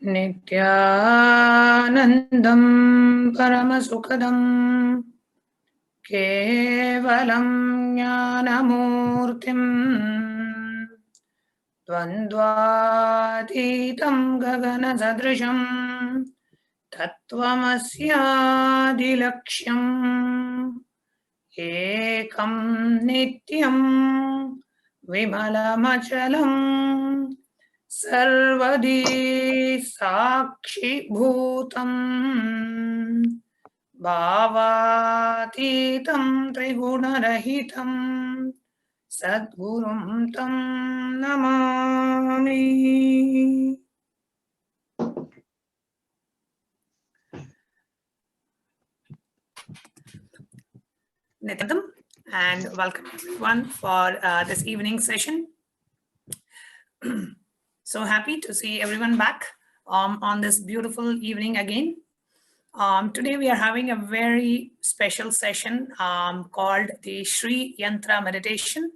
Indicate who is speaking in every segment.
Speaker 1: Nityanandam Paramasukadam Kevalam Jnanamurtim Dvandvatitam Gagana Sadrisham Tattvamasyaadilaksham Ekam Nityam Vimalamachalam Sarvadi Sakshi Bhutam Bhavatitam Trigunarahitam Sadgurum Tam Namami. Nityanandam, and welcome everyone for this evening session. So happy to see everyone back on this beautiful evening again. Today we are having a very special session called the Sri Yantra Meditation,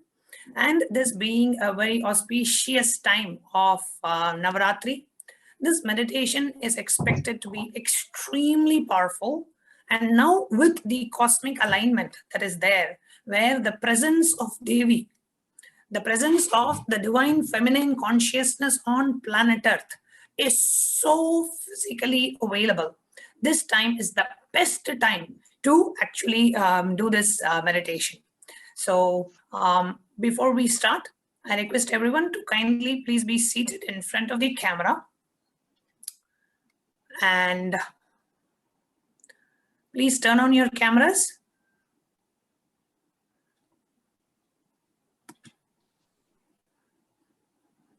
Speaker 1: and this being a very auspicious time of Navaratri. This meditation is expected to be extremely powerful, and now with the cosmic alignment that is there, where the presence of Devi, the presence of the divine feminine consciousness on planet Earth is so physically available. This time is the best time to actually do this meditation. So before we start, I request everyone to kindly please be seated in front of the camera. And please turn on your cameras.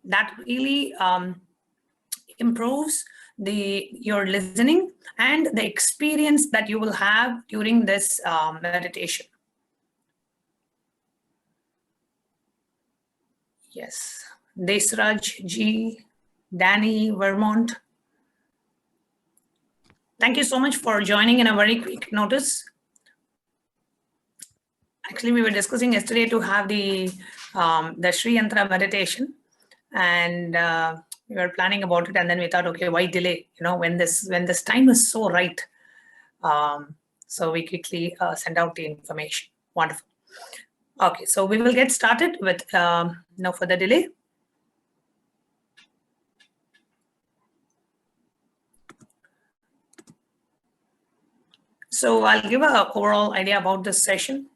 Speaker 1: That really improves your listening and the experience that you will have during this meditation. Yes, Desraj G, Danny, Vermont. Thank you so much for joining in a very quick notice. Actually, we were discussing yesterday to have the Sri Yantra meditation, and we were planning about it, and then we thought, okay, why delay? You know, when this time is so right. So we quickly sent out the information. Wonderful. Okay, so we will get started with no further delay. So I'll give an overall idea about this session.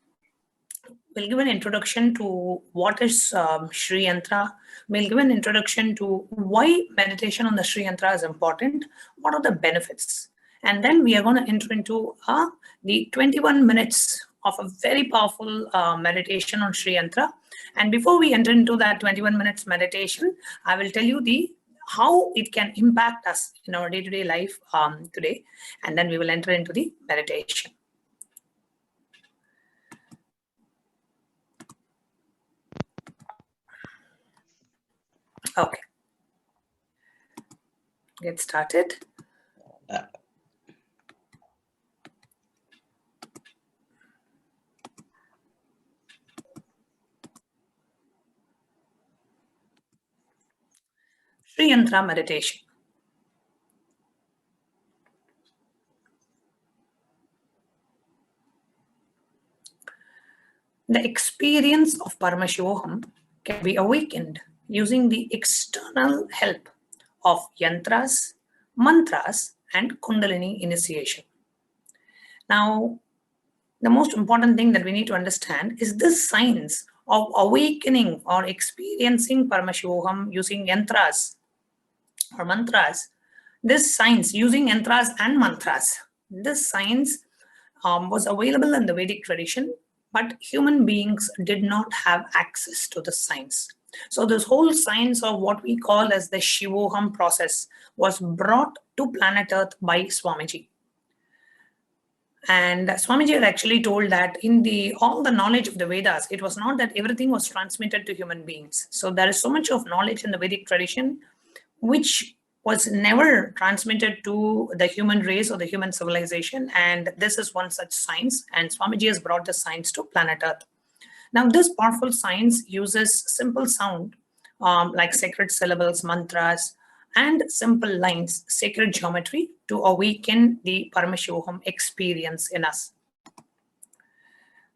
Speaker 1: We'll give an introduction to what is Sri Yantra. We'll give an introduction to why meditation on the Sri Yantra is important. What are the benefits? And then we are going to enter into the 21 minutes of a very powerful meditation on Sri Yantra. And before we enter into that 21 minutes meditation, I will tell you how it can impact us in our day-to-day life today. And then we will enter into the meditation. Okay. Get started. Sri Yantra meditation. The experience of Paramashiva can be awakened using the external help of yantras, mantras, and Kundalini initiation. Now, the most important thing that we need to understand is this science of awakening or experiencing Paramashiva using yantras or mantras. This science using yantras and mantras, this science was available in the Vedic tradition, but human beings did not have access to the science. So this whole science of what we call as the Shivoham process was brought to planet Earth by Swamiji. And Swamiji had actually told that in all the knowledge of the Vedas, it was not that everything was transmitted to human beings. So there is so much of knowledge in the Vedic tradition which was never transmitted to the human race or the human civilization. And this is one such science. And Swamiji has brought the science to planet Earth. Now, this powerful science uses simple sound like sacred syllables, mantras, and simple lines, sacred geometry, to awaken the Paramashivoham experience in us.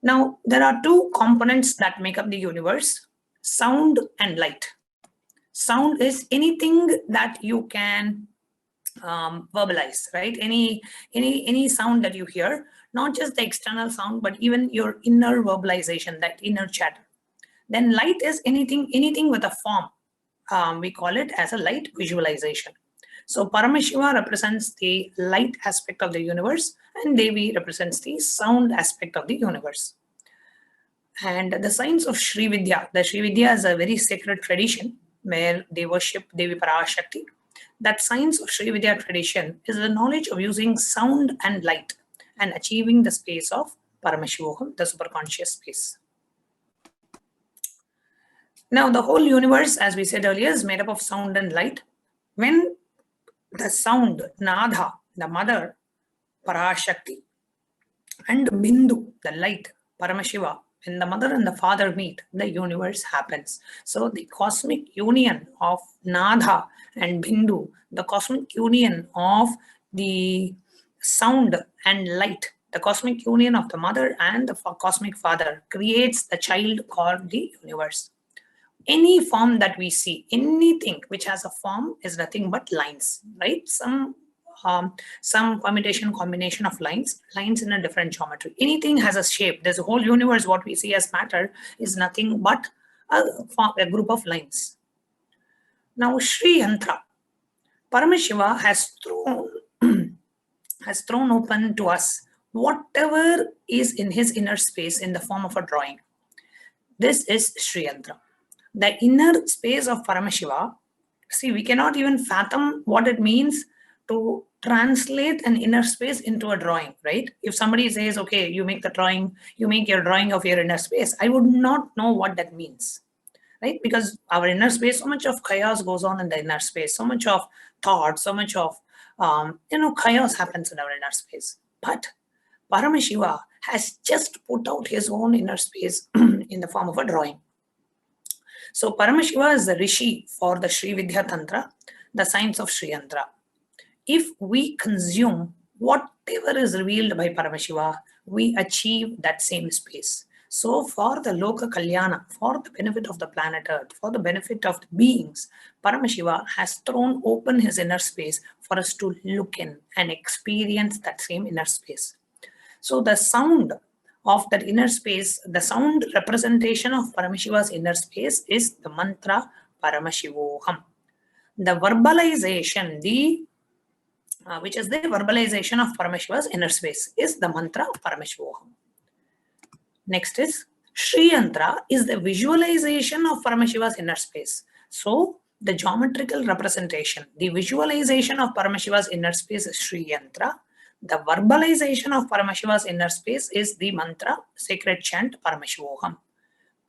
Speaker 1: Now, there are two components that make up the universe: sound and light. Sound is anything that you can verbalize, right? Any sound that you hear, not just the external sound, but even your inner verbalization, that inner chatter. Then light is anything with a form. We call it as a light visualization. So Paramashiva represents the light aspect of the universe, and Devi represents the sound aspect of the universe. And the science of Sri Vidya, the Sri Vidya is a very sacred tradition where they worship Devi Parashakti. That science of Sri Vidya tradition is the knowledge of using sound and light and achieving the space of Paramashivoham, the superconscious space. Now, the whole universe, as we said earlier, is made up of sound and light. When the sound, Nadha, the mother, Parashakti, and Bindu, the light, Paramashiva, when the mother and the father meet, the universe happens. So the cosmic union of Nadha and Bindu, the cosmic union of the sound and light, the cosmic union of the mother and the cosmic father creates the child called the universe. Any form that we see, anything which has a form is nothing but lines, right? Some permutation combination of lines in a different geometry. Anything has a shape. There's a whole universe. What we see as matter is nothing but a group of lines. Now, Sri Yantra, Paramashiva has thrown open to us whatever is in his inner space in the form of a drawing. This is Sri Yantra. The inner space of Paramashiva, see, we cannot even fathom what it means to translate an inner space into a drawing, right? If somebody says, okay, you make your drawing of your inner space, I would not know what that means, right? Because our inner space, so much of chaos goes on in the inner space, so much of thought, so much of, chaos happens in our inner space. But Paramashiva has just put out his own inner space in the form of a drawing. So Paramashiva is the Rishi for the Sri Vidya Tantra, the science of Sri Yantra. If we consume whatever is revealed by Paramashiva, we achieve that same space. So for the Loka Kalyana, for the benefit of the planet Earth, for the benefit of the beings, Paramashiva has thrown open his inner space for us to look in and experience that same inner space. So the sound of that inner space, the sound representation of Paramashiva's inner space is the mantra Paramashivoham. The verbalization, which is the verbalization of Paramashiva's inner space, is the mantra Paramashivoham. Next is Sri Yantra is the visualization of Paramashiva's inner space. So the geometrical representation, the visualization of Paramashiva's inner space is Sri Yantra. The verbalization of Paramashiva's inner space is the mantra, sacred chant Paramashivoham.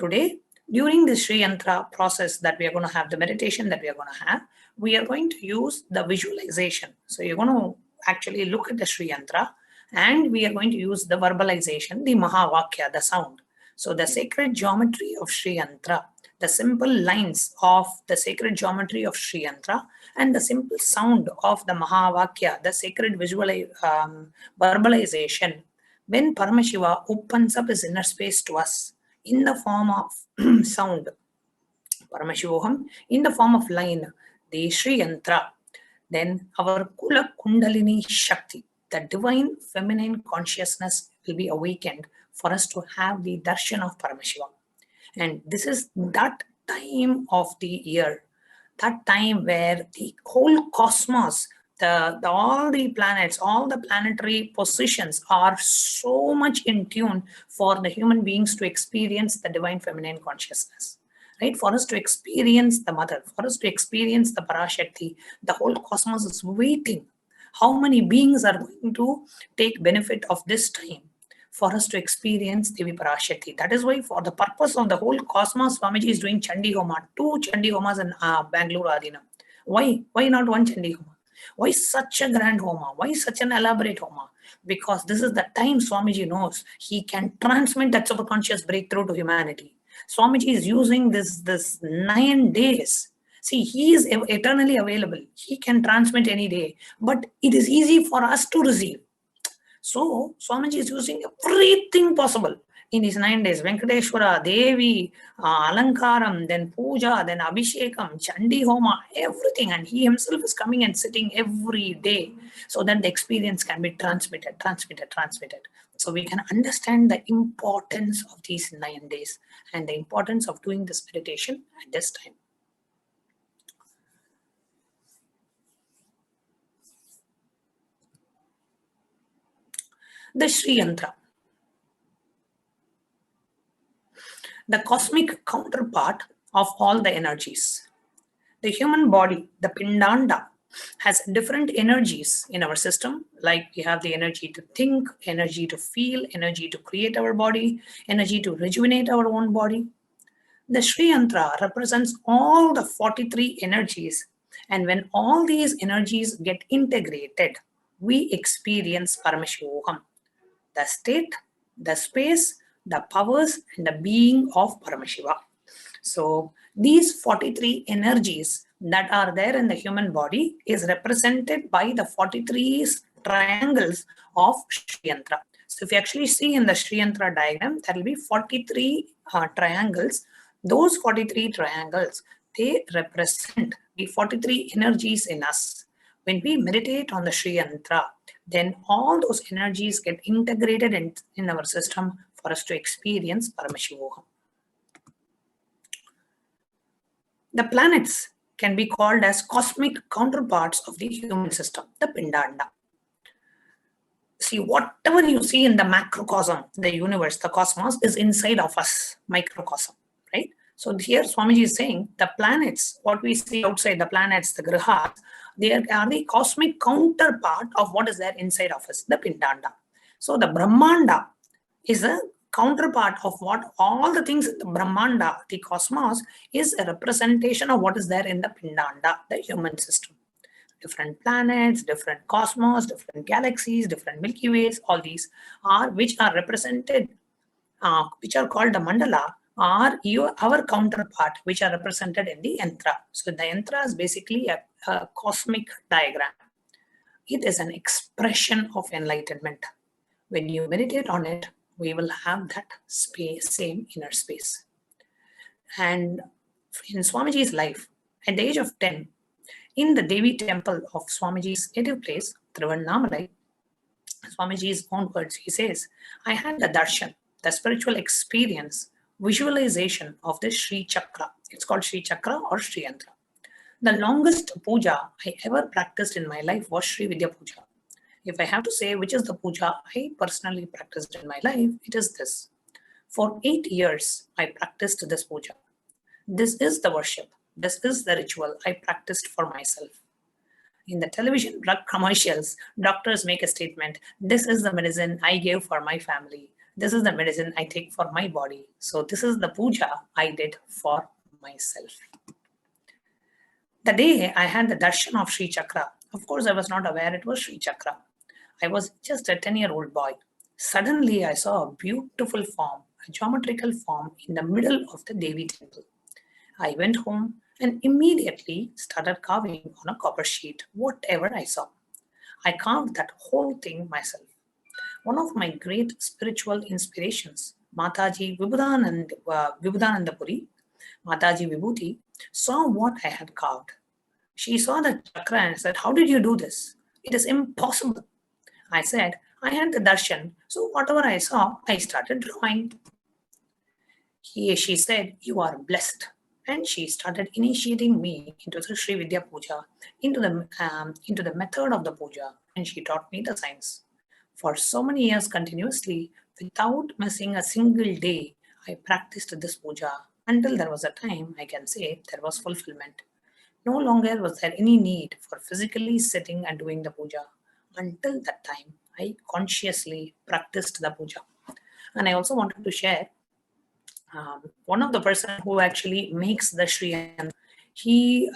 Speaker 1: Today, during the Sri Yantra process that we are going to have, the meditation that we are going to have, we are going to use the visualization. So you're going to actually look at the Sri Yantra and we are going to use the verbalization, the Mahavakya, the sound. So the sacred geometry of Sri Yantra, the simple lines of the sacred geometry of Sri Yantra, and the simple sound of the Mahavakya, the sacred verbalization, when Paramashiva opens up his inner space to us in the form of sound, Paramashivoham, in the form of line, the Sri Yantra, then our Kula Kundalini Shakti, the divine feminine consciousness will be awakened for us to have the darshan of Paramashiva. And this is that time of the year, that time where the whole cosmos, all the planets, all the planetary positions are so much in tune for the human beings to experience the divine feminine consciousness, right? For us to experience the mother, for us to experience the Parashakti, the whole cosmos is waiting. How many beings are going to take benefit of this time for us to experience Devi Parashakti? That is why, for the purpose of the whole cosmos, Swamiji is doing Chandi Homa, 2 Chandi Homas in Bangalore Adinam. Why? Why not 1 Chandi Homa? Why such a grand Homa? Why such an elaborate Homa? Because this is the time Swamiji knows he can transmit that superconscious breakthrough to humanity. Swamiji is using this 9 days See, he is eternally available. He can transmit any day, but it is easy for us to receive. So Swamiji is using everything possible in his 9 days. Venkateshwara, Devi, Alankaram, then Puja, then Abhishekam, Chandi Homa, everything. And he himself is coming and sitting every day so that the experience can be transmitted. So we can understand the importance of these 9 days and the importance of doing this meditation at this time. The Sri Yantra, the cosmic counterpart of all the energies. The human body, the Pindanda, has different energies in our system, like we have the energy to think, energy to feel, energy to create our body, energy to rejuvenate our own body. The Sri Yantra represents all the 43 energies, and when all these energies get integrated, we experience Paramashiva, the state, the space, the powers, and the being of Paramashiva. So these 43 energies that are there in the human body is represented by the 43 triangles of Sri Yantra. So if you actually see in the Sri Yantra diagram, there will be 43 triangles. Those 43 triangles, they represent the 43 energies in us. When we meditate on the Sri Yantra, then all those energies get integrated in our system for us to experience Paramashiva. The planets can be called as cosmic counterparts of the human system, the Pindanda. See, whatever you see in the macrocosm, the universe, the cosmos, is inside of us, microcosm, right? So here Swamiji is saying the planets, what we see outside, the planets, the grihas, they are the cosmic counterpart of what is there inside of us, the Pindanda. So the Brahmanda is a counterpart of what all the things in the Brahmanda, the cosmos, is a representation of what is there in the Pindanda, the human system. Different planets, different cosmos, different galaxies, different Milky Ways, all these are which are represented, which are called the mandala, are our counterpart, which are represented in the yantra. So the yantra is basically a cosmic diagram. It is an expression of enlightenment. When you meditate on it, we will have that space, same inner space. And in Swamiji's life, at the age of 10, in the Devi temple of Swamiji's native place, Thiruvannamalai, Swamiji's own words, he says, I had the darshan, the spiritual experience, visualization of the Sri Chakra. It's called Sri Chakra or Sri Yantra. The longest puja I ever practiced in my life was Sri Vidya Puja. If I have to say which is the puja I personally practiced in my life, it is this. For 8 years, I practiced this puja. This is the worship. This is the ritual I practiced for myself. In the television drug commercials, doctors make a statement, this is the medicine I gave for my family. This is the medicine I take for my body. So this is the puja I did for myself. The day I had the darshan of Sri Chakra, of course I was not aware it was Sri Chakra. I was just a 10-year-old boy. Suddenly I saw a beautiful form, a geometrical form in the middle of the Devi temple. I went home and immediately started carving on a copper sheet whatever I saw. I carved that whole thing myself. One of my great spiritual inspirations, Mataji Vibhudanandapuri, Mataji Vibhuti, saw what I had carved. She saw the chakra and said, how did you do this? It is impossible. I said, I had the darshan, so whatever I saw, I started drawing. She said, you are blessed. And she started initiating me into the Sri Vidya Puja, into the method of the puja, and she taught me the science. For so many years continuously, without missing a single day, I practiced this puja until there was a time I can say there was fulfillment. No longer was there any need for physically sitting and doing the puja. Until that time, I consciously practiced the puja. And I also wanted to share one of the person who actually makes the Sri Yantra, he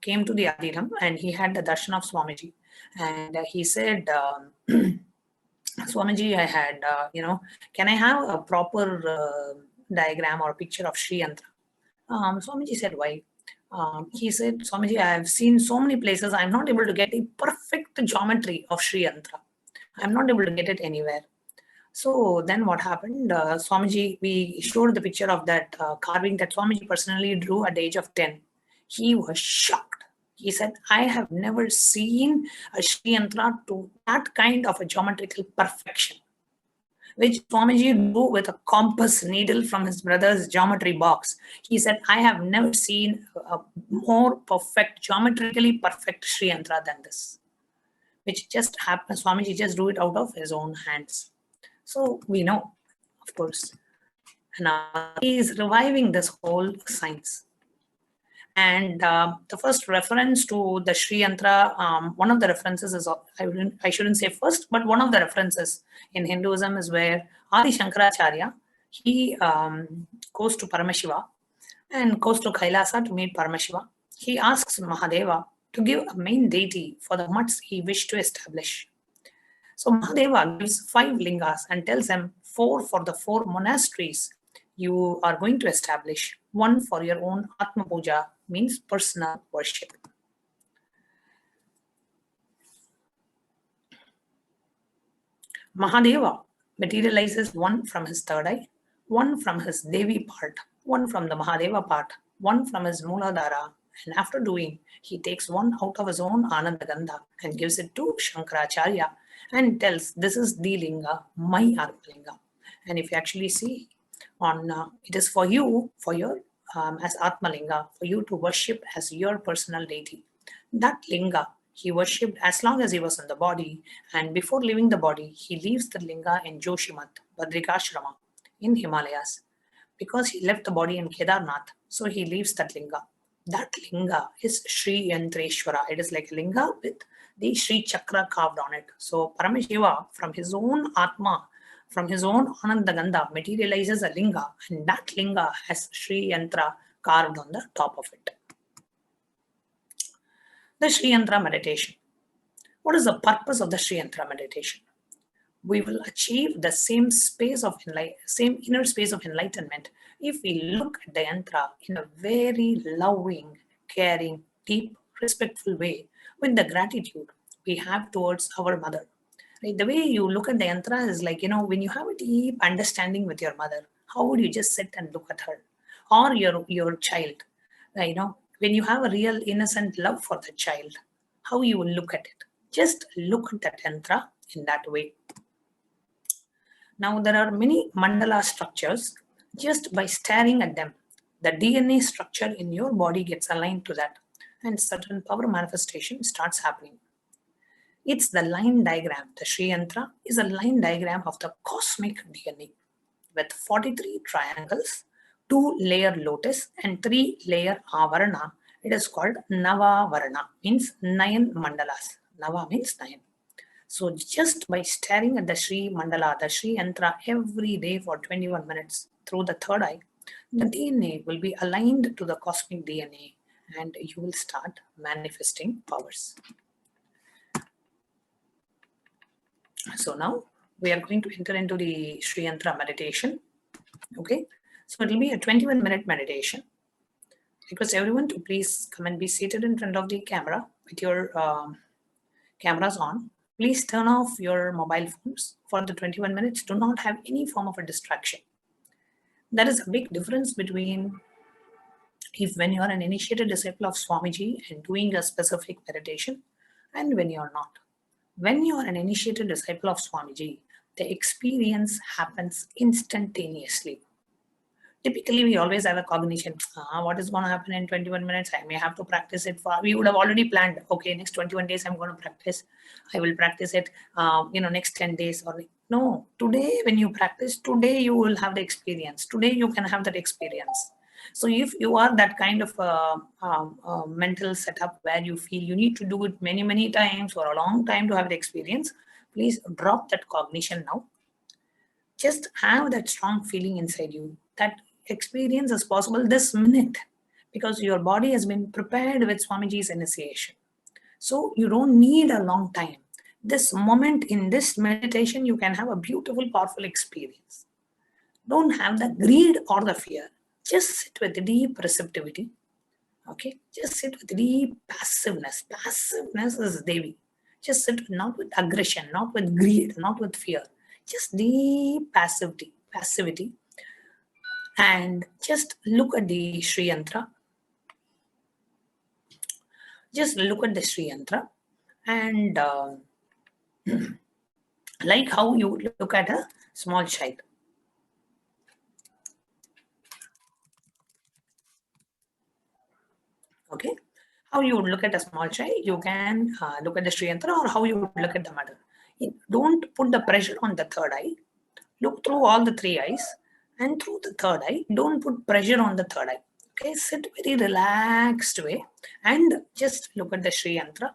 Speaker 1: came to the Adiram and he had the darshan of Swamiji. And he said, Swamiji, I had, can I have a proper diagram or picture of Sri Yantra? Swamiji said, why? He said, Swamiji, I have seen so many places. I'm not able to get a perfect geometry of Sri Yantra. I'm not able to get it anywhere. So then what happened? Swamiji, we showed the picture of that carving that Swamiji personally drew at the age of 10. He was shocked. He said, I have never seen a Sri Yantra to that kind of a geometrical perfection, which Swamiji drew with a compass needle from his brother's geometry box. He said, I have never seen a more perfect, geometrically perfect Sri Yantra than this, which just happened. Swamiji just drew it out of his own hands. So we know, of course, and he is reviving this whole science. And the first reference to the Sri Yantra, one of the references is, I shouldn't say first, but one of the references in Hinduism is where Adi Shankaracharya, he goes to Paramashiva and goes to Kailasa to meet Paramashiva. He asks Mahadeva to give a main deity for the mutts he wished to establish. So Mahadeva gives 5 lingas and tells him 4 for the 4 monasteries you are going to establish. 1 for your own Atma Puja, means personal worship. Mahadeva materializes 1 from his third eye, 1 from his Devi part, 1 from the Mahadeva part, 1 from his Mooladhara, and after doing, he takes 1 out of his own Anandagandha and gives it to Shankaracharya and tells, this is the linga, my Atma linga. And if you actually see on, it is for you, for your, as Atma linga, for you to worship as your personal deity. That linga, he worshipped as long as he was in the body, and before leaving the body, he leaves the linga in Joshimat, Badrikashrama, in Himalayas. Because he left the body in Kedarnath, so he leaves that linga. That linga is Sri Yantreshwara. It is like a linga with the Sri Chakra carved on it. So Paramashiva, from his own Atma, from his own Anandagandha, materializes a linga, and that linga has Sri Yantra carved on the top of it. The Sri Yantra meditation. What is the purpose of the Sri Yantra meditation? We will achieve the same inner space of enlightenment if we look at the yantra in a very loving, caring, deep, respectful way with the gratitude we have towards our mother. Right? The way you look at the yantra is like, when you have a deep understanding with your mother, how would you just sit and look at her? Or your child, when you have a real innocent love for the child, how you will look at it. Just look at that yantra in that way. Now, there are many mandala structures. Just by staring at them, the DNA structure in your body gets aligned to that, and certain power manifestation starts happening. It's the line diagram. The Sri Yantra is a line diagram of the cosmic DNA with 43 triangles, 2-layer lotus, and 3-layer avarana. It is called Navavarana, means 9 mandalas. Nava means 9. So just by staring at the Sri Mandala, the Sri Yantra every day for 21 minutes through the third eye, the DNA will be aligned to the cosmic DNA and you will start manifesting powers. So now we are going to enter into the Sri Yantra meditation. Okay, so it will be a 21-minute meditation. I request everyone to please come and be seated in front of the camera with your cameras on. Please turn off your mobile phones for the 21 minutes. Do not have any form of a distraction. There is a big difference between when you are an initiated disciple of Swamiji and doing a specific meditation and when you are not. When you are an initiated disciple of Swamiji, the experience happens instantaneously. Typically, we always have a cognition. What is going to happen in 21 minutes? I may have to practice it we would have already planned. Okay, next 21 days, I'm going to practice. I will practice it, next 10 days. No, today, when you practice, today you will have the experience. Today, you can have that experience. So if you are that kind of mental setup where you feel you need to do it many, many times or a long time to have the experience, please drop that cognition now. Just have that strong feeling inside you that experience is possible this minute because your body has been prepared with Swamiji's initiation. So you don't need a long time. This moment in this meditation, you can have a beautiful, powerful experience. Don't have the greed or the fear. Just sit with deep receptivity. Okay, just sit with deep passiveness. Passiveness is Devi. Just sit not with aggression, not with greed, not with fear. Just deep passivity, and just look at the Sri Yantra. Just look at the Sri Yantra, and like how you look at a small child. Okay, how you would look at a small child, you can look at the Sri Yantra, or how you would look at the mother. Don't put the pressure on the third eye. Look through all the three eyes, and through the third eye, don't put pressure on the third eye. Okay, sit very relaxed way and just look at the Sri Yantra.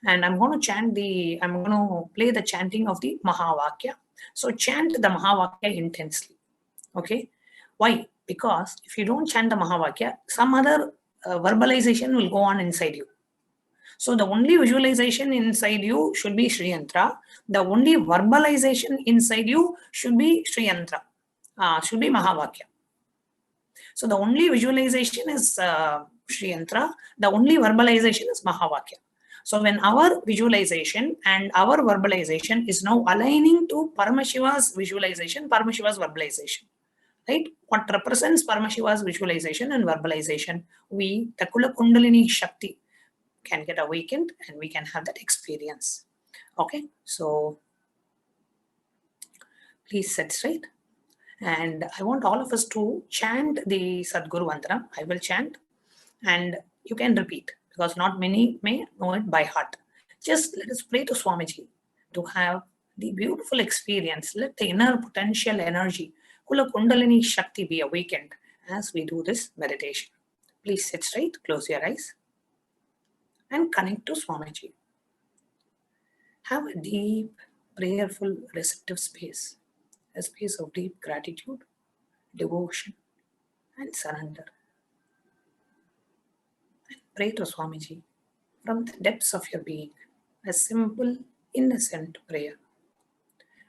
Speaker 1: And I'm going to play the chanting of the Mahavakya. So chant the Mahavakya intensely. Okay, why? Because if you don't chant the Mahavakya, some other verbalization will go on inside you. So the only visualization inside you should be Sri Yantra. The only verbalization inside you should be Sri Yantra, should be Mahavakya. So the only visualization is Sri Yantra. The only verbalization is Mahavakya. So when our visualization and our verbalization is now aligning to Paramashiva's visualization, Paramashiva's verbalization, right? What represents Paramashiva's visualization and verbalization? We, the Kula Kundalini Shakti, can get awakened and we can have that experience. Okay, so please sit straight. And I want all of us to chant the Sadguru Mantra. I will chant and you can repeat because not many may know it by heart. Just let us pray to Swamiji to have the beautiful experience. Let the inner potential energy, Kula Kundalini Shakti, be awakened as we do this meditation. Please sit straight, close your eyes, and connect to Swamiji. Have a deep, prayerful, receptive space, a space of deep gratitude, devotion, and surrender. And pray to Swamiji from the depths of your being, a simple, innocent prayer.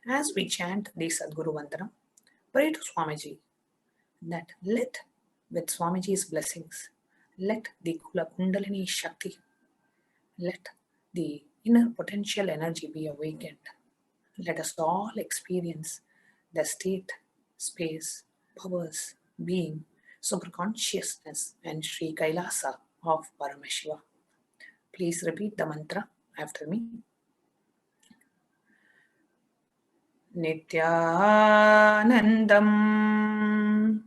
Speaker 1: As we chant the Sadguru Mantra, pray to Swamiji that with Swamiji's blessings, let the Kula Kundalini Shakti, let the inner potential energy be awakened. Let us all experience the state, space, powers, being, superconsciousness, and Sri Kailasa of Paramashiva. Please repeat the mantra after me. Nityanandam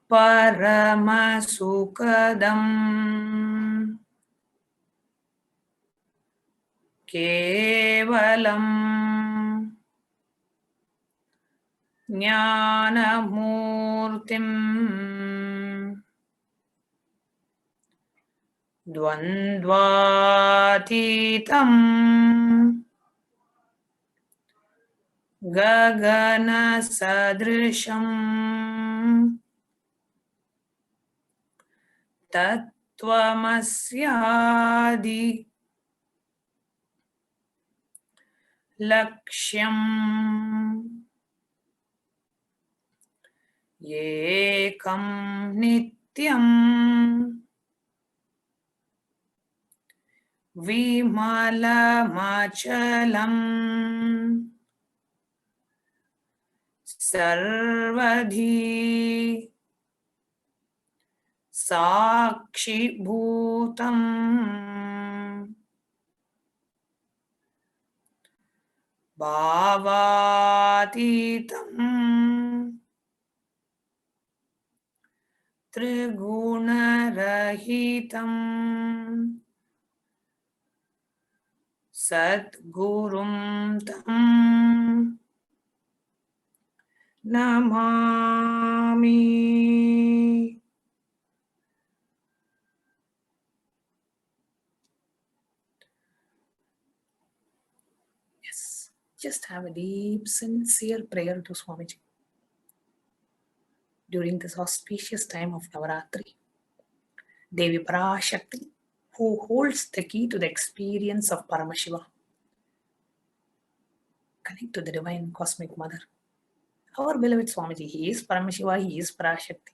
Speaker 1: Paramasukadam Kevalam Jnanamurtim Dvandvatitam Gagana Sadrisham Tattvamasyadi Lakshyam Yekam Nityam Vimalamachalam Sarvadhi Sakshi Bhutam Bhavatitam Triguna-rahitam Sadgurum Tam Namami. Yes, just have a deep, sincere prayer to Swamiji during this auspicious time of Navaratri. Devi Parashakti, who holds the key to the experience of Paramashiva. Connect to the divine cosmic mother. Our beloved Swamiji, he is Paramashiva, he is Parashakti.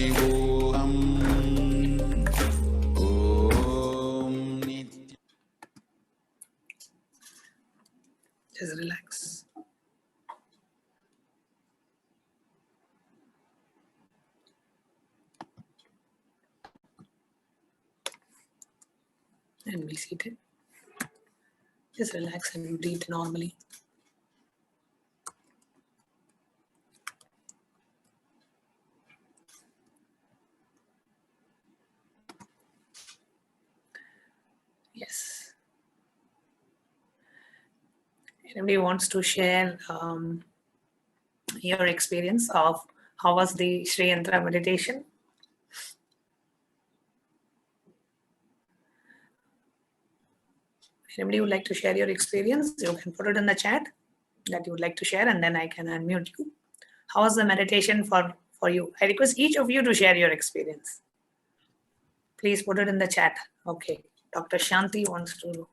Speaker 2: Shivoham. Om Nitya.
Speaker 1: Just relax. And be seated. Just relax and breathe normally. Yes. Anybody wants to share your experience of how was the Sri Yantra meditation? Anybody would like to share your experience? You can put it in the chat that you would like to share, and then I can unmute you. How was the meditation for you? I request each of you to share your experience. Please put it in the chat. Okay. Dr. Shanti wants to.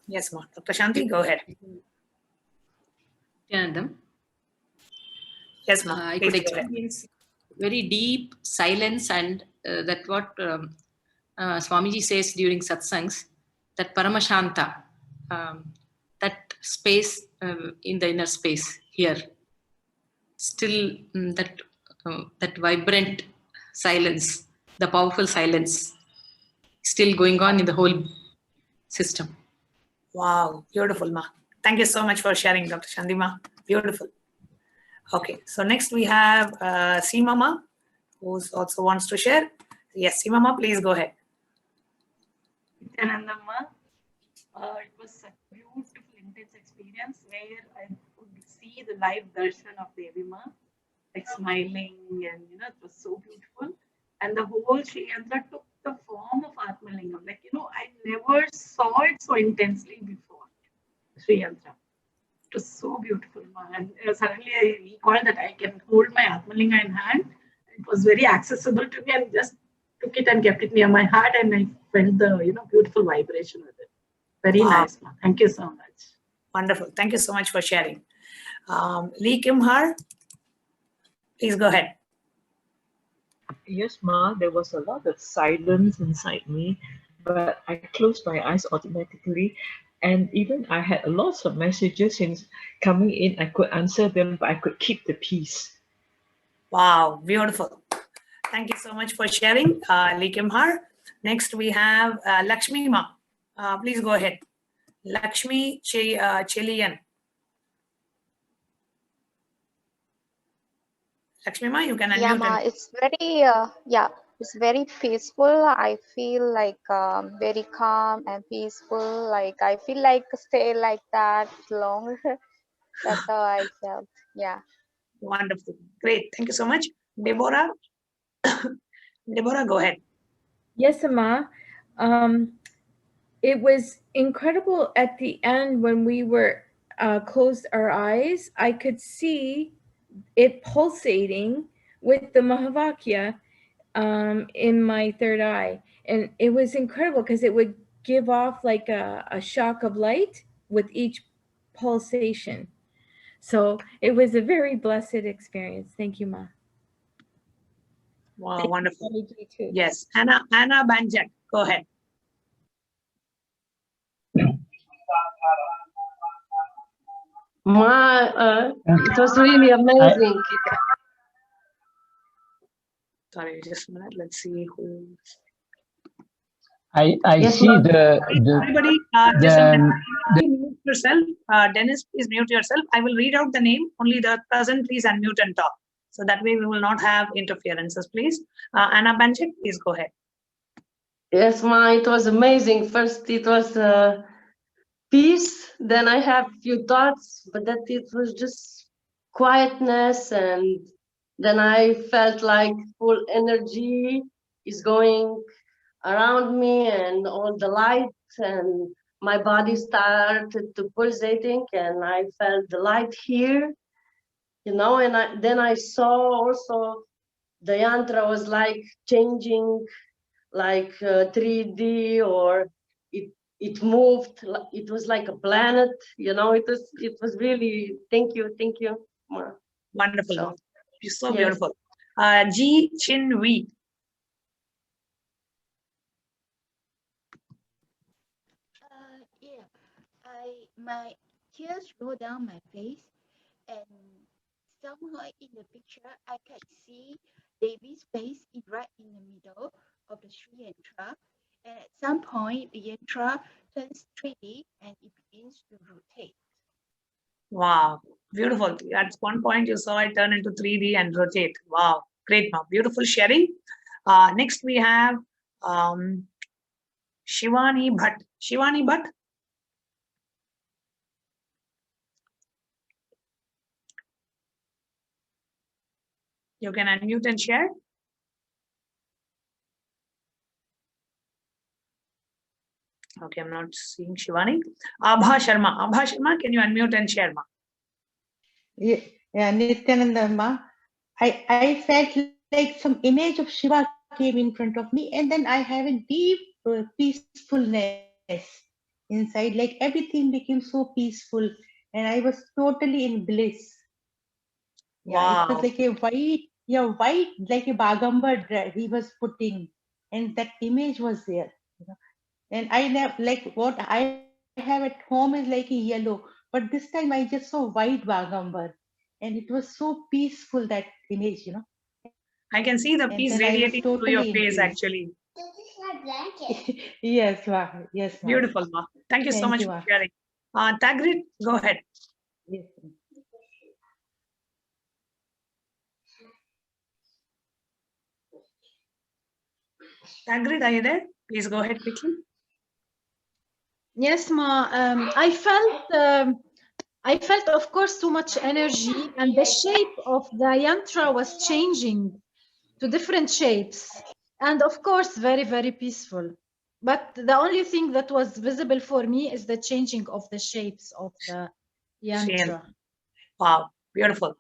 Speaker 1: Yes, ma'am. Dr. Shanti, go ahead. Yes, ma'am.
Speaker 3: I could experience very deep silence, and that what Swamiji says during satsangs, that Paramashanta, that space in the inner space here, still that vibrant silence, the powerful silence, still going on in the whole system.
Speaker 1: Wow, beautiful, ma. Thank you so much for sharing, Dr. Shanti, ma. Beautiful. Okay, so next we have Seema ma, who also wants to share. Yes, Seema ma, please go ahead.
Speaker 4: Nityanandamma, it was such a beautiful, intense experience where I could see the live darshan of Devi Ma, like smiling, and it was so beautiful. And the whole Sri Yantra took the form of Atmalingam. Like, I never saw it so intensely before, Sri Yantra. It was so beautiful, ma. And suddenly I recalled that I can hold my Atmalinga in hand. It was very accessible to me, and just took it and kept it near my heart, and I felt the beautiful vibration with it. Very nice, ma. Thank you so much.
Speaker 1: Wonderful. Thank you so much for sharing. Lee Kim Har, please go ahead.
Speaker 5: Yes, ma, there was a lot of silence inside me, but I closed my eyes automatically. And even I had lots of messages coming in. I could answer them, but I could keep the peace.
Speaker 1: Wow, beautiful. Thank you so much for sharing, Lee Kim Har. Next, we have Lakshmi ma. Please go ahead. Lakshmi Chilian. Lakshmi ma, you can unmute.
Speaker 6: Yeah, ma, it's very, it's very peaceful. I feel like very calm and peaceful. Like I feel like stay like that longer. That's how I felt. Yeah.
Speaker 1: Wonderful. Great. Thank you so much. Deborah. Deborah, go ahead.
Speaker 7: Yes, Amma. It was incredible at the end when we were closed our eyes. I could see it pulsating with the Mahavakya in my third eye. And it was incredible because it would give off like a shock of light with each pulsation. So it was a very blessed experience. Thank you, Ma.
Speaker 1: Wow, wonderful. Yes, Anna Banjak, go ahead.
Speaker 8: It was really amazing.
Speaker 1: Sorry, just a minute. Let's see who.
Speaker 8: I
Speaker 1: Yes,
Speaker 8: see the
Speaker 1: everybody. Just a minute. Mute yourself. Dennis, please mute yourself. I will read out the name. Only the person, please unmute and talk. So that way we will not have interferences, please. Anna Banjak, please go ahead.
Speaker 8: Yes, Ma, it was amazing. First, it was peace. Then I have few thoughts, but that it was just quietness, and then I felt like full energy is going around me, and all the light, and my body started to pulsating, and I felt the light here, and then I saw also the yantra was like changing, like 3D, or it moved. It was like a planet. It was really. Thank you, Ma.
Speaker 1: Wonderful.
Speaker 3: So,
Speaker 1: You're so
Speaker 3: yes.
Speaker 1: beautiful. Ji Chin Wee.
Speaker 9: Yeah, my tears roll down my face, and somewhere in the picture I can see Devi's face is right in the middle of the Sri Yantra, and at some point the Yantra turns 3D and it begins to rotate.
Speaker 1: Wow, beautiful. At one point you saw it turn into 3D and rotate. Wow, great, ma. Beautiful sharing. Next we have Shivani Bhatt. Shivani Bhatt. You can unmute and share. Okay, I'm not seeing Shivani. Abha Sharma. Abha Sharma, can you unmute and share, ma?
Speaker 10: Yeah, Nityananda Ma, I felt like some image of Shiva came in front of me, and then I have a deep peacefulness inside. Like everything became so peaceful, and I was totally in bliss. Yeah, it was
Speaker 1: Wow.
Speaker 10: like a white, like a Bagambar he was putting, and that image was there. And I never like what I have at home is like a yellow, but this time I just saw white Bagambar, and it was so peaceful, that image.
Speaker 1: I can see the
Speaker 10: And
Speaker 1: peace
Speaker 10: then I was
Speaker 1: radiating through your
Speaker 10: totally in
Speaker 1: face,
Speaker 10: peace.
Speaker 1: actually.
Speaker 10: Yes, ma. Yes, ma.
Speaker 1: Beautiful, ma. Thank you so
Speaker 10: Thank
Speaker 1: much
Speaker 10: you,
Speaker 1: for
Speaker 10: ma.
Speaker 1: sharing. Tagrit, go ahead.
Speaker 10: Yes.
Speaker 1: Tagrit, are you there? Please go ahead quickly.
Speaker 11: Yes, Ma. I felt, of course, too much energy, and the shape of the yantra was changing to different shapes, and of course, very, very peaceful. But the only thing that was visible for me is the changing of the shapes of the yantra.
Speaker 1: Wow, beautiful.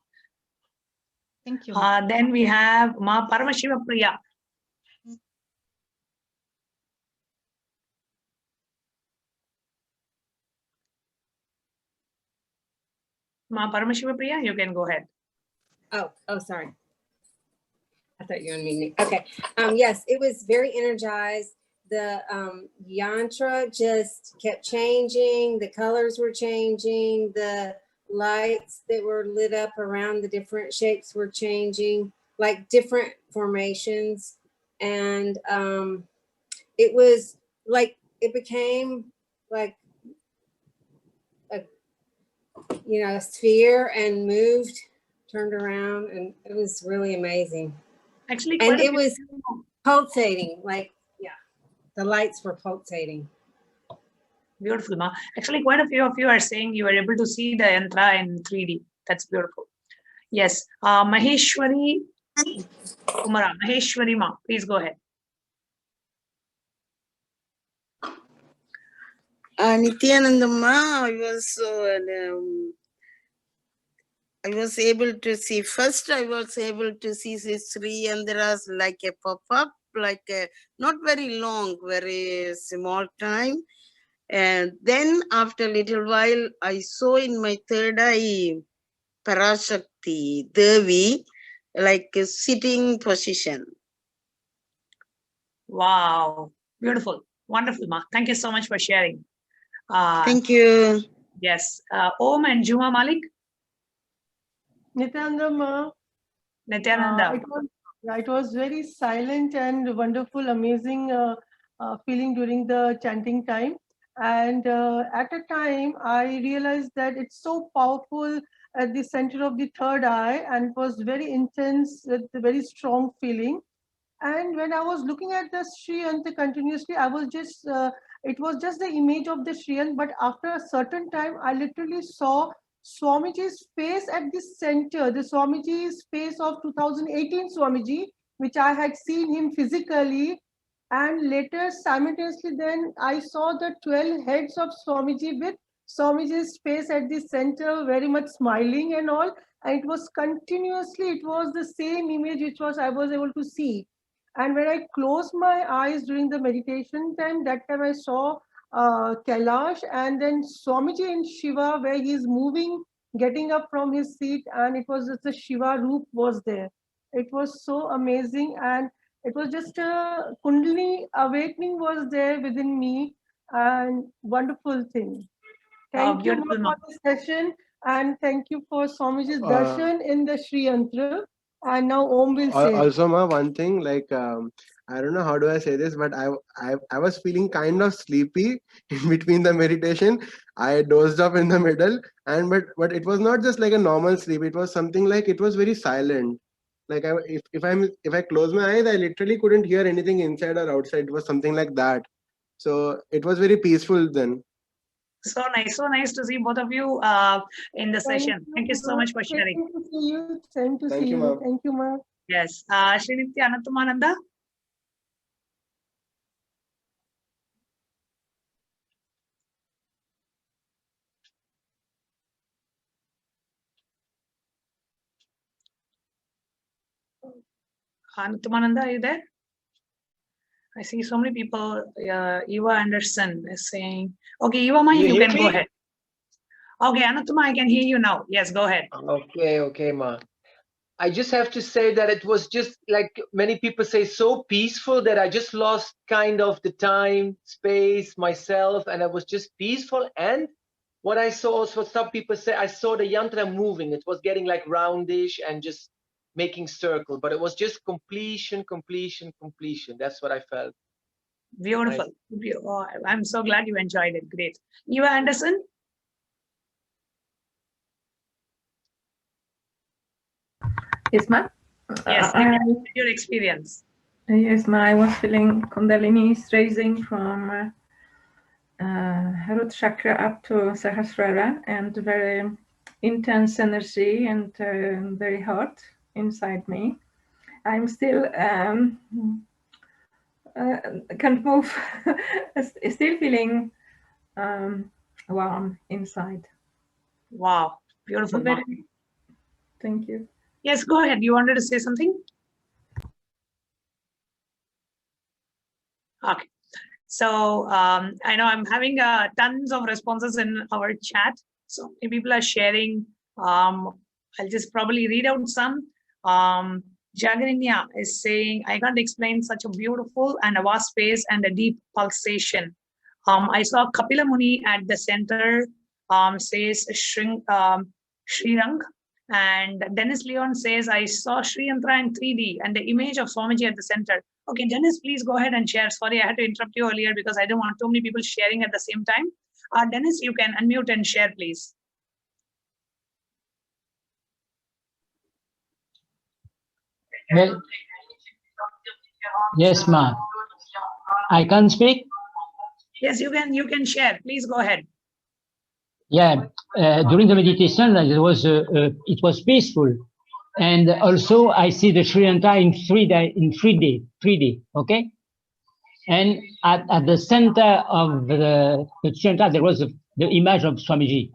Speaker 11: Thank you.
Speaker 1: Then we have Ma Paramashiva Priya. Ma Paramashiva Priya, you can go ahead.
Speaker 12: Oh, sorry. I thought you were unmuting. Okay. Yes, it was very energized. The yantra just kept changing. The colors were changing. The lights that were lit up around the different shapes were changing, like different formations. And it was like, it became like a sphere and moved, turned around, and it was really amazing.
Speaker 1: Actually,
Speaker 12: and it was pulsating, like, yeah, the lights were pulsating.
Speaker 1: Beautiful, ma. Actually, quite a few of you are saying you were able to see the yantra in 3D. That's beautiful. Yes. Maheshwari Kumara. Maheshwari ma, please go ahead.
Speaker 13: Nityanandamma, I was able to see, first I was able to see Sri Yantras like a pop-up, like a, not very long, very small time. And then after a little while, I saw in my third eye, Parashakti, Devi, like a sitting position.
Speaker 1: Wow, beautiful. Wonderful, ma. Thank you so much for sharing.
Speaker 13: Thank you.
Speaker 1: Yes. Om and Juma Malik.
Speaker 14: Nityananda.
Speaker 1: Nityananda.
Speaker 14: It was very silent and wonderful, amazing feeling during the chanting time. And at a time, I realized that it's so powerful at the center of the third eye, and it was very intense with a very strong feeling. And when I was looking at the Sri Yanta continuously, I was just, it was just the image of the Sri Yanta, but after a certain time, I literally saw Swamiji's face at the center, the Swamiji's face of 2018 Swamiji, which I had seen him physically. And later, simultaneously, then I saw the 12 heads of Swamiji with Swamiji's face at the center, very much smiling and all. And it was continuously, it was the same image which was I was able to see. And when I closed my eyes during the meditation time, that time I saw Kailash and then Swamiji in Shiva, where he is moving getting up from his seat, and it was just a Shiva Roop was there. It was so amazing, and it was just a Kundalini awakening was there within me, and wonderful thing. Thank you
Speaker 1: Beautiful,
Speaker 14: for this session, and thank you for Swamiji's darshan in the Sri Yantra. And now Om will say.
Speaker 15: Also, ma, one thing, like I don't know how do I say this, but I was feeling kind of sleepy in between the meditation. I dozed off in the middle, and but it was not just like a normal sleep. It was something like it was very silent. Like if I close my eyes, I literally couldn't hear anything inside or outside. It was something like that. So it was very peaceful then.
Speaker 1: So nice to see both of you in the session. Thank you so much for sharing.
Speaker 14: Same to see you. Same to
Speaker 15: Thank
Speaker 14: see
Speaker 15: you,
Speaker 14: you.
Speaker 15: ma'am.
Speaker 14: Thank you, ma'am.
Speaker 1: Yes. Srinitya Anattumananda. Anattumananda, are you there? I see so many people. Eva Anderson is saying, okay, Eva, ma, you can go ahead. Okay, Anattuma, I can hear you now. Yes, go ahead.
Speaker 16: Okay, ma. I just have to say that it was just like many people say, so peaceful that I just lost kind of the time, space, myself, and I was just peaceful. And what I saw also, some people say, I saw the yantra moving. It was getting like roundish and just making circle, but it was just completion. That's what I felt.
Speaker 1: Beautiful. Nice. Oh, I'm so glad you enjoyed it. Great. Eva Anderson.
Speaker 7: Yes, ma'am.
Speaker 1: Yes, your experience.
Speaker 7: Yes, ma'am. I was feeling Kundalini raising from root chakra up to Sahasrara, and very intense energy and very hot inside me. I'm still can't move. Still feeling warm inside.
Speaker 1: Wow, beautiful.
Speaker 7: Thank you.
Speaker 1: Yes, go ahead. You wanted to say something? Okay. So I know I'm having tons of responses in our chat. So if people are sharing, I'll just probably read out some. Jagarinya is saying, I can't explain such a beautiful and a vast space and a deep pulsation. I saw Kapila Muni at the center, says Srirang. And Dennis Leon says, I saw Sri Yantra in 3D and the image of Swamiji at the center. Okay, Dennis, please go ahead and share. Sorry, I had to interrupt you earlier because I don't want too many people sharing at the same time. Dennis, you can unmute and share, please.
Speaker 17: Well, yes, ma'am. I can speak?
Speaker 1: Yes, you can share. Please go ahead.
Speaker 17: Yeah, during the meditation, it was peaceful, and also I see the Sri Yantra in 3D, okay. And at the center of the Sri Yantra, there was the image of Swamiji.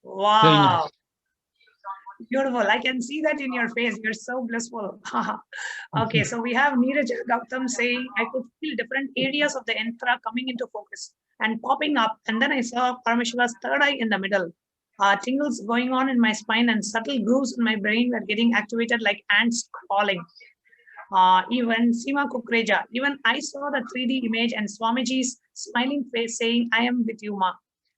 Speaker 1: Wow.
Speaker 17: Very nice.
Speaker 1: Beautiful. I can see that in your face. You're so blissful. Okay, so we have Neeraj Gautam saying, I could feel different areas of the yantra coming into focus and popping up. And then I saw Paramashiva's third eye in the middle. Tingles going on in my spine and subtle grooves in my brain were getting activated like ants crawling. Even Seema Kukreja, even I saw the 3D image and Swamiji's smiling face saying, I am with you, Ma.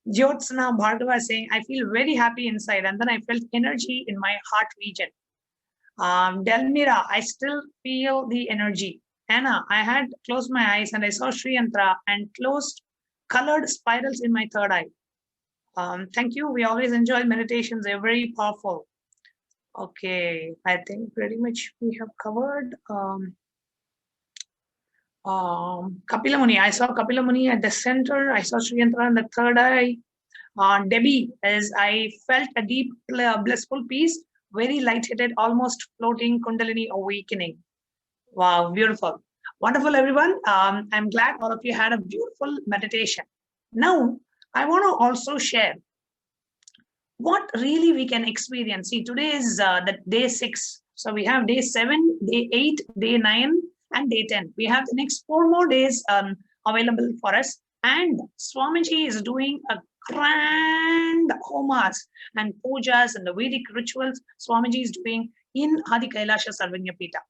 Speaker 1: Jyotsna Bhargava saying, I feel very happy inside, and then I felt energy in my heart region. Delmira, I still feel the energy. Anna, I had closed my eyes and I saw Sri Yantra and closed colored spirals in my third eye. Thank you. We always enjoy meditations. They're very powerful. Okay, I think pretty much we have covered. Kapila Muni, I saw Kapila Muni at the center. I saw Sri Yantra in the third eye. Debbie, as I felt a deep, blissful peace, very light-headed, almost floating Kundalini awakening. Wow, beautiful. Wonderful, everyone. I'm glad all of you had a beautiful meditation. Now, I want to also share what really we can experience. See, today is the day 6. So we have day 7, day 8, day 9, and day 10. We have the next 4 more days available for us. And Swamiji is doing a grand homas and pujas and the Vedic rituals Swamiji is doing in Adi Kailasha Sarvanyapita.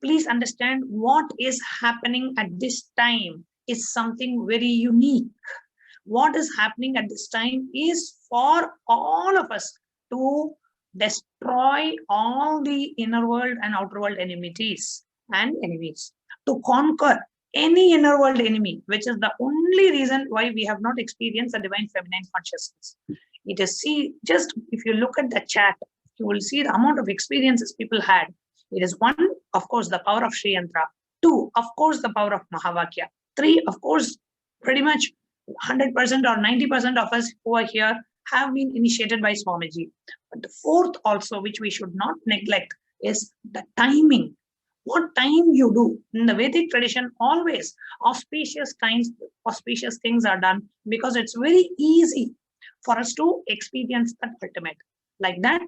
Speaker 1: Please understand what is happening at this time is something very unique. What is happening at this time is for all of us to destroy all the inner world and outer world enmities and enemies, to conquer any inner world enemy, which is the only reason why we have not experienced the divine feminine consciousness. It is, see, just if you look at the chat, you will see the amount of experiences people had. It is one, of course, the power of Sri Yantra. Two, of course, the power of Mahavakya. Three, of course, pretty much 100% or 90% of us who are here have been initiated by Swamiji. But the fourth also, which we should not neglect, is the timing. What time you do. In the Vedic tradition, always auspicious times, auspicious things are done because it's very easy for us to experience that ultimate. Like that,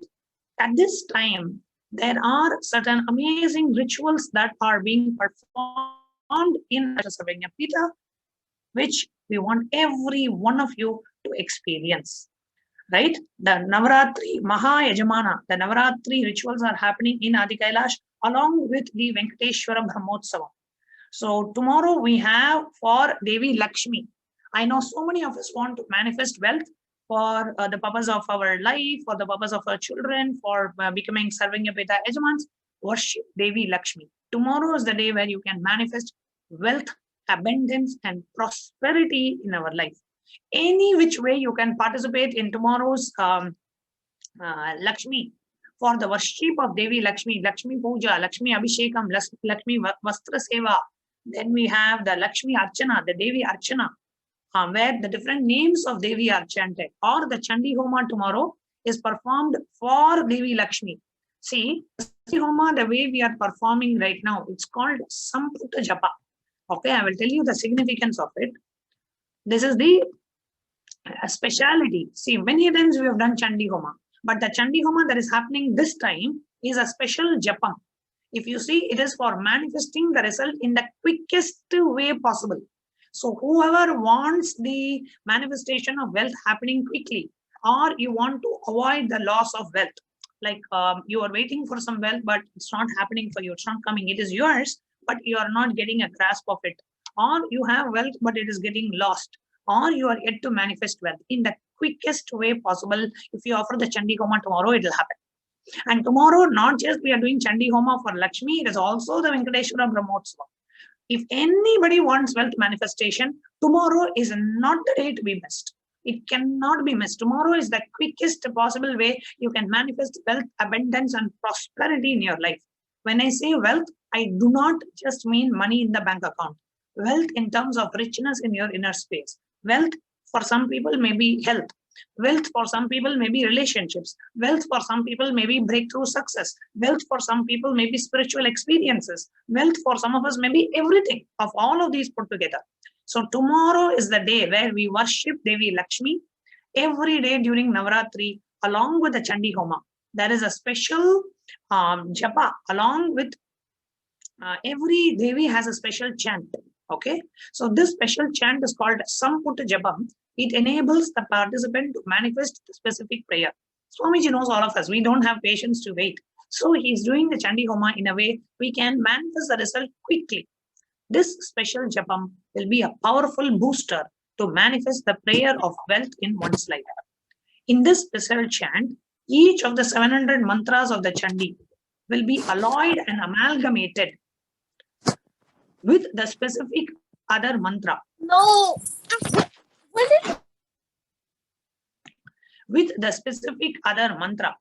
Speaker 1: at this time, there are certain amazing rituals that are being performed in Sarvanyapita, which we want every one of you to experience. Right? The Navaratri, Maha Yajamana, the Navaratri rituals are happening in Adi Kailash along with the Venkateshwara Brahmotsava. So tomorrow we have for Devi Lakshmi. I know so many of us want to manifest wealth for the purpose of our life, for the purpose of our children, for becoming Sarvanyapita Yajamans. Worship Devi Lakshmi. Tomorrow is the day where you can manifest wealth, abundance, and prosperity in our life. Any which way you can participate in tomorrow's Lakshmi for the worship of Devi Lakshmi, Lakshmi Puja, Lakshmi Abhishekam, Lakshmi Vastra Seva. Then we have the Lakshmi Archana, the Devi Archana, where the different names of Devi are chanted. Or the Chandi Homa tomorrow is performed for Devi Lakshmi. See, Chandi Homa, the way we are performing right now, it's called Samputta Japa. Okay, I will tell you the significance of it. This is the speciality. See, many times we have done Chandi Homa, but the Chandi Homa that is happening this time is a special Japam. If you see, it is for manifesting the result in the quickest way possible. So whoever wants the manifestation of wealth happening quickly, or you want to avoid the loss of wealth, like you are waiting for some wealth, but it's not happening for you, it's not coming, it is yours, but you are not getting a grasp of it. Or you have wealth, but it is getting lost. Or you are yet to manifest wealth in the quickest way possible. If you offer the Chandi Homa tomorrow, it will happen. And tomorrow, not just we are doing Chandi Homa for Lakshmi, it is also the Venkateshwara Brahmotsava. If anybody wants wealth manifestation, tomorrow is not the day to be missed. It cannot be missed. Tomorrow is the quickest possible way you can manifest wealth, abundance, and prosperity in your life. When I say wealth, I do not just mean money in the bank account. Wealth in terms of richness in your inner space. Wealth for some people may be health. Wealth for some people may be relationships. Wealth for some people may be breakthrough success. Wealth for some people may be spiritual experiences. Wealth for some of us may be everything of all of these put together. So tomorrow is the day where we worship Devi Lakshmi every day during Navaratri along with the Chandi Homa. There is a special japa along with every Devi has a special chant. Okay, so this special chant is called Samputta Jabam. It enables the participant to manifest the specific prayer. Swamiji knows all of us. We don't have patience to wait. So he's doing the Chandi Homa in a way we can manifest the result quickly. This special Japam will be a powerful booster to manifest the prayer of wealth in one's life. In this special chant, each of the 700 mantras of the Chandi will be alloyed and amalgamated with the specific other mantra.
Speaker 9: No.
Speaker 1: With the specific other mantra.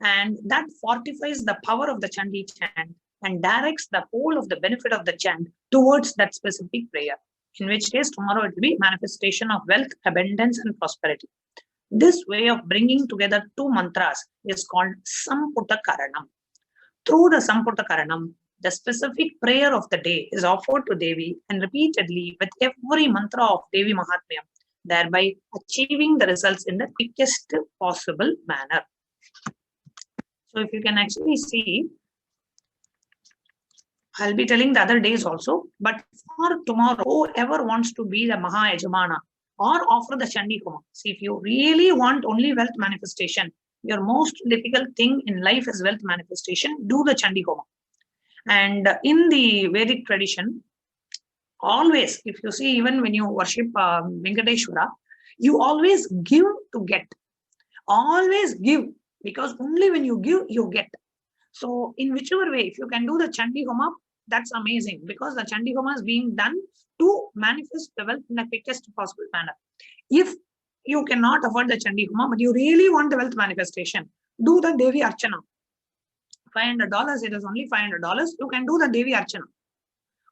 Speaker 1: And that fortifies the power of the Chandi chant and directs the whole of the benefit of the chant towards that specific prayer. In which case, tomorrow it will be manifestation of wealth, abundance, and prosperity. This way of bringing together two mantras is called Samputta Karanam. Through the Samputta Karanam, the specific prayer of the day is offered to Devi and repeatedly with every mantra of Devi Mahatmyam, thereby achieving the results in the quickest possible manner. So if you can actually see, I'll be telling the other days also, but for tomorrow, whoever wants to be the Maha Yajamana or offer the Chandi Homa. See, if you really want only wealth manifestation, your most difficult thing in life is wealth manifestation, do the Chandi Homa. And in the Vedic tradition, always, if you see, even when you worship Venkateshwara, you always give to get. Always give, because only when you give, you get. So in whichever way, if you can do the Chandi Homa, that's amazing, because the Chandi Homa is being done to manifest the wealth in the quickest possible manner. If you cannot afford the Chandi Homa, but you really want the wealth manifestation, do the Devi Archana. $500, it is only $500. You can do the Devi Archana.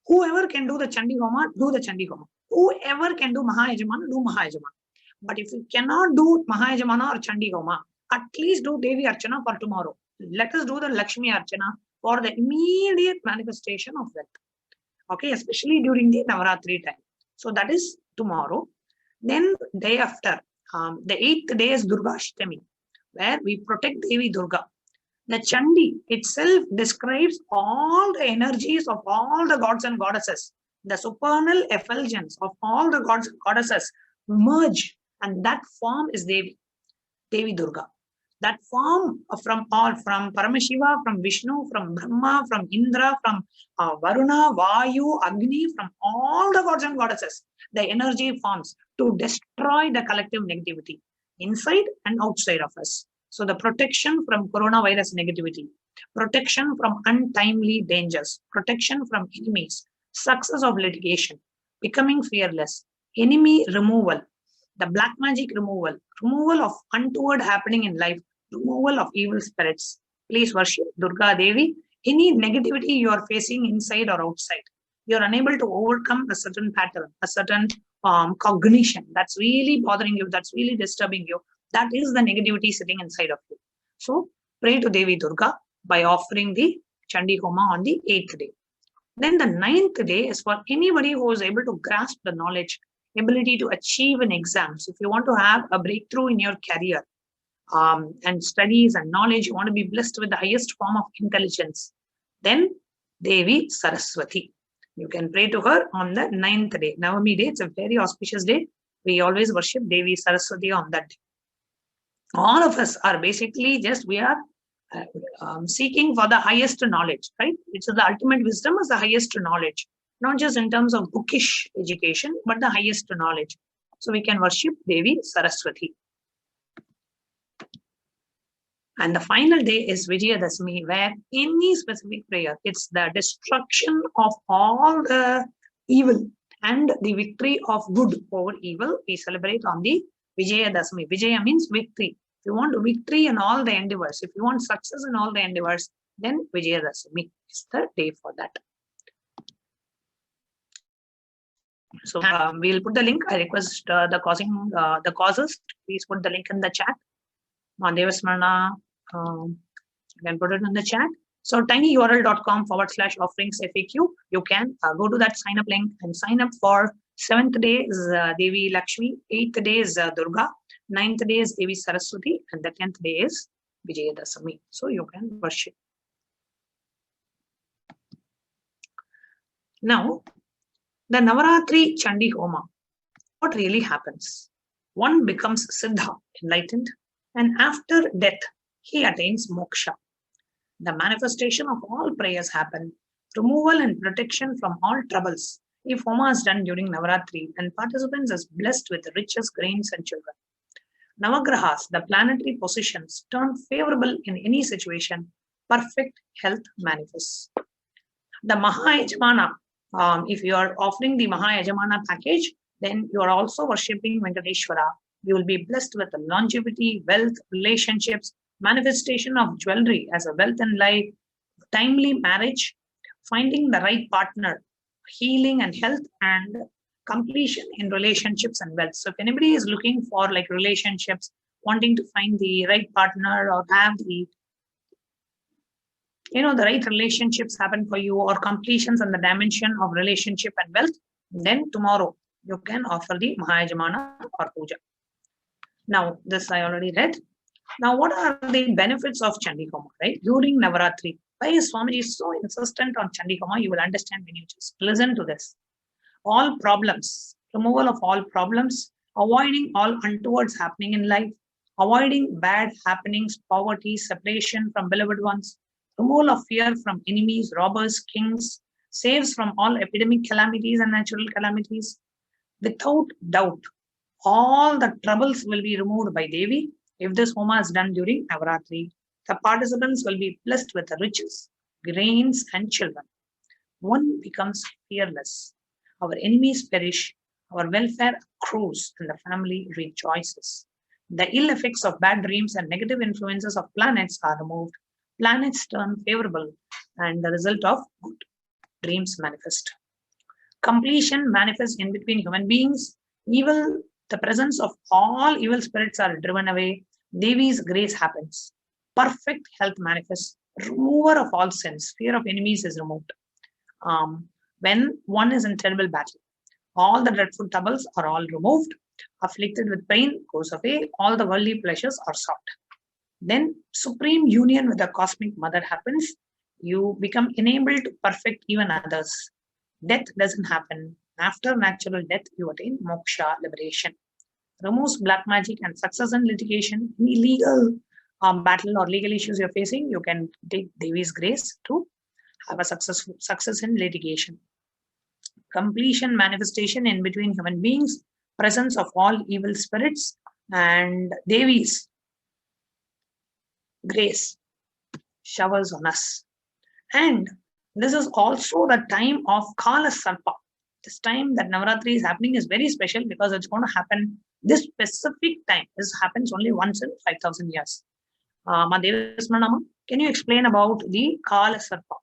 Speaker 1: Whoever can do the Chandi Homa, do the Chandi Homa. Whoever can do Mahayajamana, do Mahayajamana. But if you cannot do Mahayajamana or Chandi Homa, at least do Devi Archana for tomorrow. Let us do the Lakshmi Archana for the immediate manifestation of wealth. Okay, especially during the Navaratri time. So that is tomorrow. Then day after, the 8th day is Durga Ashtami, where we protect Devi Durga. The Chandi itself describes all the energies of all the gods and goddesses. The supernal effulgence of all the gods and goddesses merge, and that form is Devi Durga. That form from Paramashiva, from Vishnu, from Brahma, from Indra, from Varuna, Vayu, Agni, from all the gods and goddesses, the energy forms to destroy the collective negativity inside and outside of us. So the protection from coronavirus negativity, protection from untimely dangers, protection from enemies, success of litigation, becoming fearless, enemy removal, the black magic removal, removal of untoward happening in life, removal of evil spirits. Please worship Durga Devi. Any negativity you are facing inside or outside, you are unable to overcome a certain pattern, a certain cognition that's really bothering you, that's really disturbing you. That is the negativity sitting inside of you. So pray to Devi Durga by offering the Chandi Homa on the 8th day. Then the 9th day is for anybody who is able to grasp the knowledge, ability to achieve in exams. If you want to have a breakthrough in your career and studies and knowledge, you want to be blessed with the highest form of intelligence, then Devi Saraswati. You can pray to her on the 9th day. Navami day, it's a very auspicious day. We always worship Devi Saraswati on that day. All of us are basically we are seeking for the highest knowledge, right? It's the ultimate wisdom is the highest knowledge, not just in terms of bookish education, but the highest knowledge. So we can worship Devi Saraswati. And the final day is Vijayadashami, where any specific prayer, it's the destruction of all the evil and the victory of good over evil. We celebrate on the Vijayadashami. Vijaya means victory. If you want victory in all the endeavors, if you want success in all the endeavors, then Vijayadashami is the day for that. So we'll put the link. I request the causes. Please put the link in the chat. Devasmarana, you can put it in the chat. So tinyurl.com/offerings FAQ. You can go to that sign up link and sign up for 7th day is Devi Lakshmi, 8th day is Durga, 9th day is Devi Saraswati, and the 10th day is Vijayadashami. So you can worship. Now, the Navaratri Chandi Homa, what really happens? One becomes Siddha, enlightened, and after death, he attains moksha. The manifestation of all prayers happen, removal and protection from all troubles. If Homa is done during Navaratri and participants is blessed with riches, grains, and children. Navagrahas, the planetary positions, turn favorable in any situation, perfect health manifests. The Mahayajamana, if you are offering the Mahayajamana package, then you are also worshipping Venkateshwara. You will be blessed with longevity, wealth, relationships, manifestation of jewelry as a wealth in life, timely marriage, finding the right partner, healing and health, and completion in relationships and wealth. So if anybody is looking for like relationships, wanting to find the right partner or have the right relationships happen for you, or completions in the dimension of relationship and wealth, then tomorrow you can offer the Mahayajamana or Puja. Now, this I already read. Now, what are the benefits of Chandi Homa, right? During Navaratri. Why is Swamiji so insistent on Chandi Homa? You will understand when you just listen to this. All problems, removal of all problems, avoiding all untowards happening in life, avoiding bad happenings, poverty, separation from beloved ones, removal of fear from enemies, robbers, kings, saves from all epidemic calamities and natural calamities. Without doubt, all the troubles will be removed by Devi if this Homa is done during Navaratri. The participants will be blessed with riches, grains, and children. One becomes fearless. Our enemies perish, our welfare accrues, and the family rejoices. The ill effects of bad dreams and negative influences of planets are removed. Planets turn favorable, and the result of good dreams manifest. Completion manifests in between human beings. Evil, the presence of all evil spirits are driven away. Devi's grace happens. Perfect health manifests. Remover of all sins. Fear of enemies is removed. When one is in terrible battle, all the dreadful troubles are all removed. Afflicted with pain goes away. All the worldly pleasures are sought. Then supreme union with the cosmic mother happens. You become enabled to perfect even others. Death doesn't happen. After natural death, you attain moksha, liberation. Removes black magic and success in litigation. Any legal battle or legal issues you're facing, you can take Devi's grace to have a success in litigation. Completion, manifestation in between human beings, presence of all evil spirits, and Devi's grace showers on us. And this is also the time of Kala Sarpa. This time that Navaratri is happening is very special because it's going to happen this specific time. This happens only once in 5,000 years. Madhevasmanama, can you explain about the Kala Sarpa?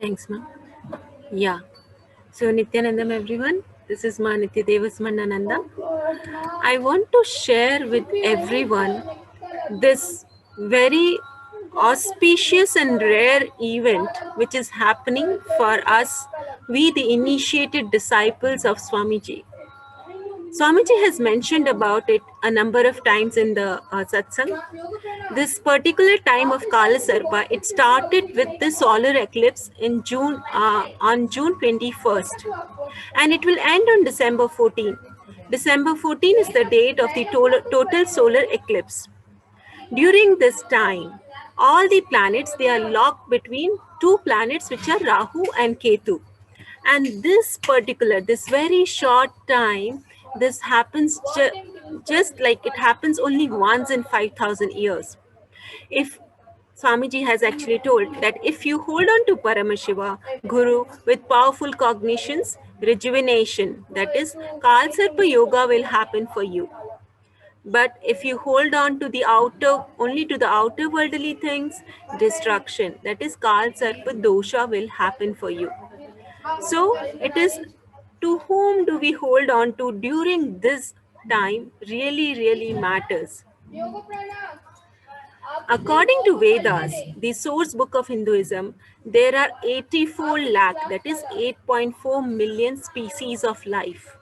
Speaker 18: Thanks, ma'am. Yeah. So, Nityanandam, everyone. This is Ma Nityadevasmanananda. I want to share with everyone this very auspicious and rare event which is happening for us, we the initiated disciples of Swamiji. Swamiji has mentioned about it a number of times in the satsang. This particular time of Kala Sarpa, it started with the solar eclipse in June on June 21st, and it will end on December 14. December 14 is the date of the total solar eclipse. During this time, all the planets, they are locked between two planets which are Rahu and Ketu. And this very short time, this happens just like it happens only once in 5,000 years. If Swamiji has actually told that if you hold on to Paramashiva, Guru, with powerful cognitions, rejuvenation, that is, Kalsarpa Yoga will happen for you. But if you hold on to the only to the outer worldly things, destruction, that is, Kalsarpa Dosha will happen for you. So it is to whom do we hold on to during this time really matters. According to Vedas, the source book of Hinduism, there are 84 lakh, that is 8.4 million species of life.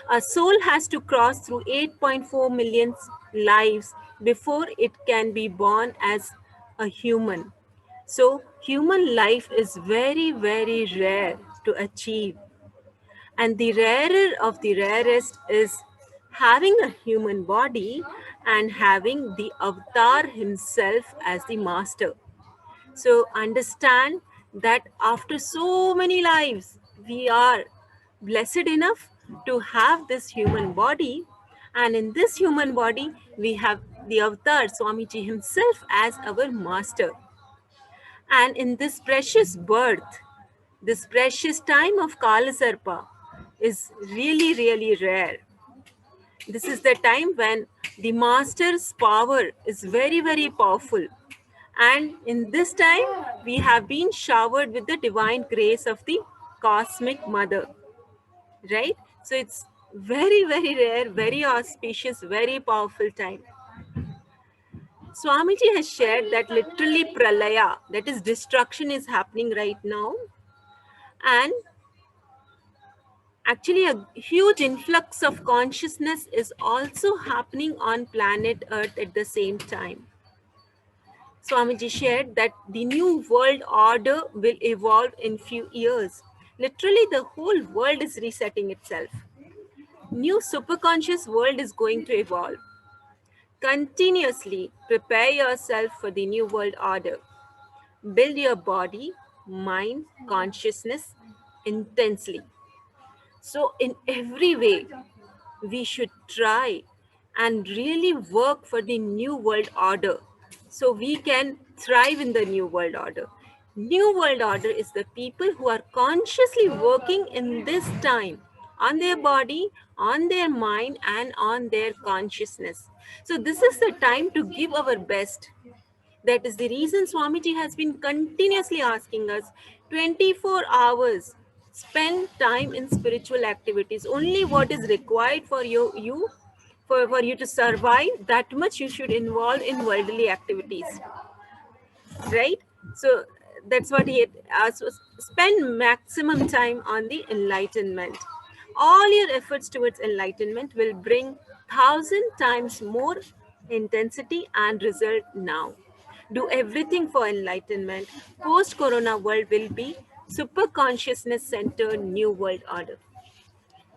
Speaker 18: A soul has to cross through 8.4 million lives before it can be born as a human. So human life is very rare to achieve. And the rarer of the rarest is having a human body and having the avatar himself as the master. So understand that after so many lives, we are blessed enough to have this human body. And in this human body, we have the avatar, Swamiji himself, as our master. And in this precious birth, this precious time of Kala Sarpa is really rare. This is the time when the master's power is very powerful. And in this time, we have been showered with the divine grace of the cosmic mother, right? So it's very rare, very auspicious, very powerful time. Swamiji has shared that literally pralaya, that is destruction, is happening right now. And actually a huge influx of consciousness is also happening on planet Earth at the same time. Swamiji shared that the new world order will evolve in few years. Literally the whole world is resetting itself. new superconscious world is going to evolve. Continuously prepare yourself for the new world order. Build your body, mind, consciousness intensely. So in every way, we should try and really work for the new world order so we can thrive in the new world order. New world order is the people who are consciously working in this time on their body, on their mind, and on their consciousness. So this is the time to give our best. That is the reason Swamiji has been continuously asking us 24 hours, spend time in spiritual activities. Only what is required for for you to survive, that much you should involve in worldly activities. Right? So that's what he asked us. Spend maximum time on the enlightenment. All your efforts towards enlightenment will bring 1,000 times more intensity and result now. Do everything for enlightenment. Post-corona world will be super consciousness centered new world order.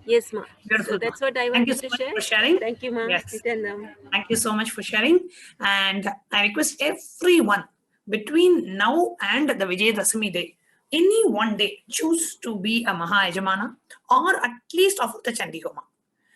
Speaker 18: Yes, ma.
Speaker 1: Beautiful,
Speaker 18: So
Speaker 1: ma.
Speaker 18: that's what I
Speaker 1: Thank you
Speaker 18: wanted
Speaker 1: so
Speaker 18: to
Speaker 1: much
Speaker 18: share.
Speaker 1: for sharing.
Speaker 18: Thank you, ma.
Speaker 1: Yes.
Speaker 18: Nityanam.
Speaker 1: Thank you so much for sharing. And I request everyone between now and the Vijayadashami day, any one day, choose to be a Maha Yajamana or at least offer the Chandi Homa.